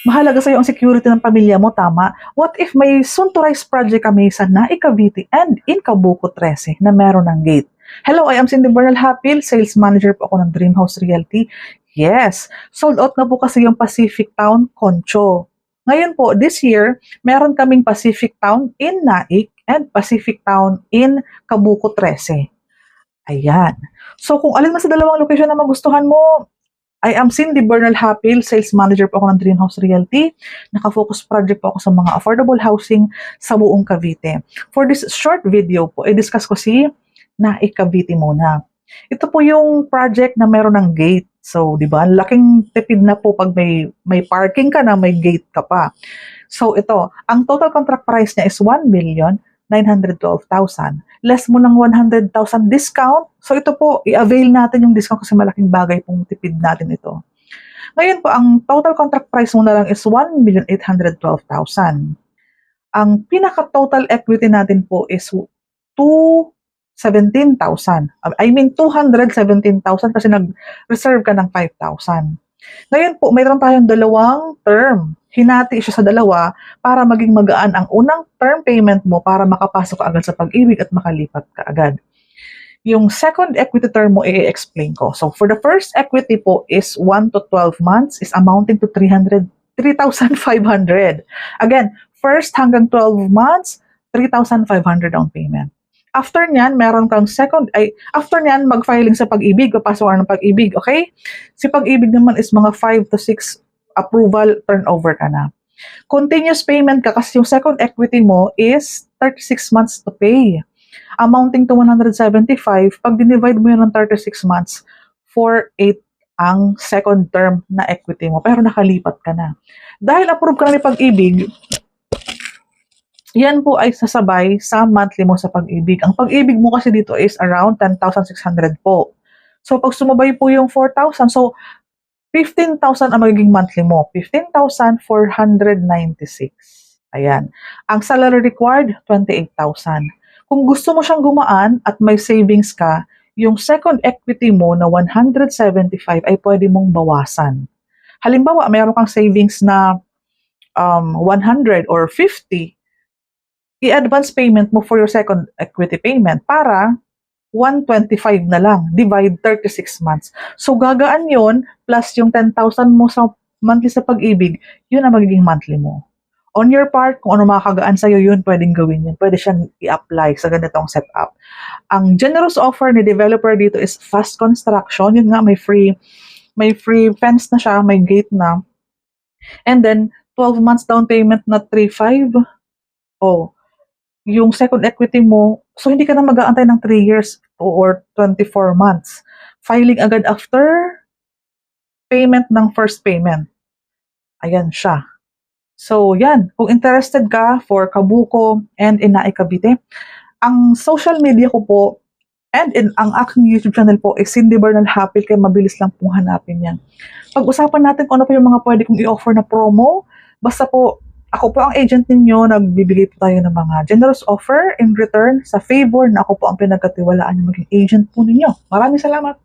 Mahalaga sa'yo ang security ng pamilya mo, tama? What if may soon to rise project kami sa Naik Cavite and in Cabuco 13 na meron ng gate? Hello, I am Cindy Bernal Hapil, sales manager po ako ng Dream House Realty. Yes, sold out na po kasi yung Pacific Town Concho. Ngayon po, this year, meron kaming Pacific Town in Naik and Pacific Town in Cabuco 13. Ayan. So kung alin man sa dalawang location na magustuhan mo, I am Cindy Bernal Hapil, sales manager po ako ng Dream House Realty. Naka-focus project po ako sa mga affordable housing sa buong Cavite. For this short video po, i-discuss ko si Naik Cavite muna. Ito po yung project na meron ng gate. So, di ba, laking tipid na po pag may parking ka na, may gate ka pa. So, ito, ang total contract price niya is 1,912,000. Less mo ng 100,000 discount. So ito po, i-avail natin yung discount kasi malaking bagay pong tipid natin ito. Ngayon po, ang total contract price mo na lang is 1,812,000. Ang pinaka-total equity natin po is 217,000. I mean, 217,000 kasi nag-reserve ka ng 5,000. Ngayon po, mayroon tayong dalawang term. Hinati siya sa dalawa para maging magaan ang unang term payment mo para makapasok ka agad sa pag-ibig at makalipat ka agad. Yung second equity term mo, i-explain ko. So, for the first equity po is 1 to 12 months is amounting to 3,500. Again, first hanggang 12 months, 3,500 down payment. After nyan, meron kang after nyan, mag-filing sa pag-ibig, papasok ka ng pag-ibig, okay? Si pag-ibig naman is mga 5 to 6 approval, turnover ka na. Continuous payment ka kasi yung second equity mo is 36 months to pay. Amounting to 175, pag dinivide mo yun ng 36 months, 4,800 ang second term na equity mo, pero nakalipat ka na. Dahil approve ka na ni pag-ibig, yan po ay sasabay sa monthly mo sa pag-ibig. Ang pag-ibig mo kasi dito is around 10,600 po. So, pag sumabay po yung 4,000, so 15,000 ang magiging monthly mo. 15,496. Ayan. Ang salary required, 28,000. Kung gusto mo siyang gumaan at may savings ka, yung second equity mo na 175 ay pwede mong bawasan. Halimbawa, mayroon kang savings na 100 or 50, i-advance payment mo for your second equity payment para 125 na lang, divide 36 months. So gagaan yon plus yung 10,000 mo sa monthly sa pag-ibig, yun ang magiging monthly mo. On your part, kung ano makakagaan sa'yo yun, pwedeng gawin yun. Pwede siyang i-apply sa ganitong setup. Ang generous offer ni developer dito is fast construction. Yun nga, may free fence na siya, may gate na. And then, 12 months down payment na 3,500. Oh, yung second equity mo, so hindi ka na mag-aantay ng 3 years or 24 months. Filing agad after payment ng first payment. Ayan siya. So, yan. Kung interested ka for Cabuco and in Naik Cavite, ang social media ko po and ang aking YouTube channel po is Cindy Bernal Hapil, kaya mabilis lang pong hanapin yan. Pag-usapan natin kung ano pa yung mga pwede kong i-offer na promo. Basta po, ako po ang agent ninyo, nagbibigay po tayo ng mga generous offer in return sa favor na ako po ang pinagkatiwalaan yung maging agent po ninyo. Maraming salamat!